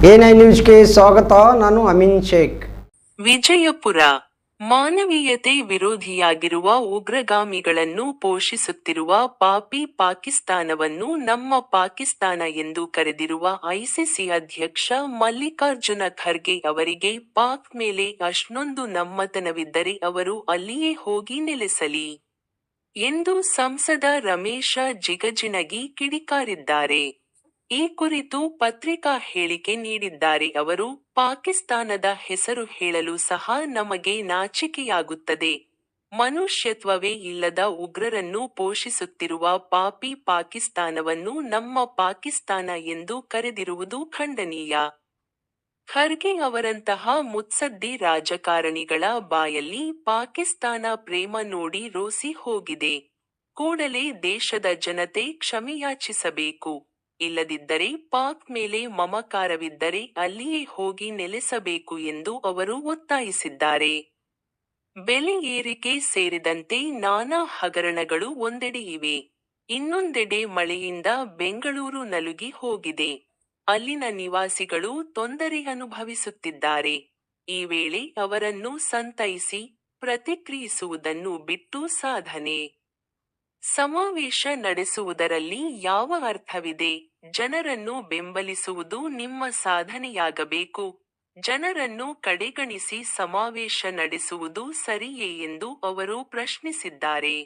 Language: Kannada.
ಎ9 ನ್ಯೂಸ್ಗೆ ಸ್ವಾಗತ. ನಾನು ಅಮೀನ್ ಶೇಖ್. ವಿಜಯಪುರ: ಮಾನವೀಯತೆ ವಿರೋಧಿಯಾಗಿರುವ ಉಗ್ರಗಾಮಿಗಳನ್ನು ಪೋಷಿಸುತ್ತಿರುವ ಪಾಪಿ ಪಾಕಿಸ್ತಾನವನ್ನು ನಮ್ಮ ಪಾಕಿಸ್ತಾನ ಎಂದು ಕರೆದಿರುವ ಐಸಿಸಿ ಅಧ್ಯಕ್ಷ ಮಲ್ಲಿಕಾರ್ಜುನ ಖರ್ಗೆ ಅವರಿಗೆ ಪಾಕ್ ಮೇಲೆ ಅಷ್ಟೊಂದು ನಮ್ಮತನವಿದ್ದರೆ ಅವರು ಅಲ್ಲಿಯೇ ಹೋಗಿ ನೆಲೆಸಲಿ ಎಂದು ಸಂಸದ ರಮೇಶ ಜಿಗಜಿಣಗಿ ಕಿಡಿಕಾರಿದ್ದಾರೆ. ಈ ಕುರಿತು ಪತ್ರಿಕಾ ಹೇಳಿಕೆ ನೀಡಿದ್ದಾರೆ ಅವರು. ಪಾಕಿಸ್ತಾನದ ಹೆಸರು ಹೇಳಲು ಸಹ ನಮಗೆ ನಾಚಿಕೆಯಾಗುತ್ತದೆ. ಮನುಷ್ಯತ್ವವೇ ಇಲ್ಲದ ಉಗ್ರರನ್ನು ಪೋಷಿಸುತ್ತಿರುವ ಪಾಪಿ ಪಾಕಿಸ್ತಾನವನ್ನು ನಮ್ಮ ಪಾಕಿಸ್ತಾನ ಎಂದು ಕರೆದಿರುವುದು ಖಂಡನೀಯ. ಖರ್ಗೆ ಅವರಂತಹ ಮುತ್ಸದ್ದಿ ರಾಜಕಾರಣಿಗಳ ಬಾಯಲ್ಲಿ ಪಾಕಿಸ್ತಾನ ಪ್ರೇಮ ನೋಡಿ ರೋಸಿ ಹೋಗಿದೆ. ಕೂಡಲೇ ದೇಶದ ಜನತೆ ಕ್ಷಮೆಯಾಚಿಸಬೇಕು. ಇಲ್ಲದಿದ್ದರೆ ಪಾಕ್ ಮೇಲೆ ಮಮಕಾರವಿದ್ದರೆ ಅಲ್ಲಿಯೇ ಹೋಗಿ ನೆಲೆಸಬೇಕು ಎಂದು ಅವರು ಒತ್ತಾಯಿಸಿದ್ದಾರೆ. ಬೆಲೆ ಏರಿಕೆ ಸೇರಿದಂತೆ ನಾನಾ ಹಗರಣಗಳು ಒಂದೆಡೆ ಇವೆ. ಇನ್ನೊಂದೆಡೆ ಮಳೆಯಿಂದ ಬೆಂಗಳೂರು ನಲುಗಿ ಹೋಗಿದೆ. ಅಲ್ಲಿನ ನಿವಾಸಿಗಳು ತೊಂದರೆ ಅನುಭವಿಸುತ್ತಿದ್ದಾರೆ. ಈ ವೇಳೆ ಅವರನ್ನು ಸಂತೈಸಿ, ಪ್ರತಿಕ್ರಿಯಿಸುವುದನ್ನು ಬಿಟ್ಟು ಸಾಧನೆ, ಸಮಾವೇಶ ನಡೆಸುವುದರಲ್ಲಿ ಯಾವ ಅರ್ಥವಿದೆ? ಜನರನ್ನು ಬೆಂಬಲಿಸುವುದು ನಿಮ್ಮ ಸಾಧನೆಯಾಗಬೇಕು. ಜನರನ್ನು ಕಡೆಗಣಿಸಿ ಸಮಾವೇಶ ನಡೆಸುವುದು ಸರಿಯೇ ಎಂದು ಅವರು ಪ್ರಶ್ನಿಸಿದ್ದಾರೆ.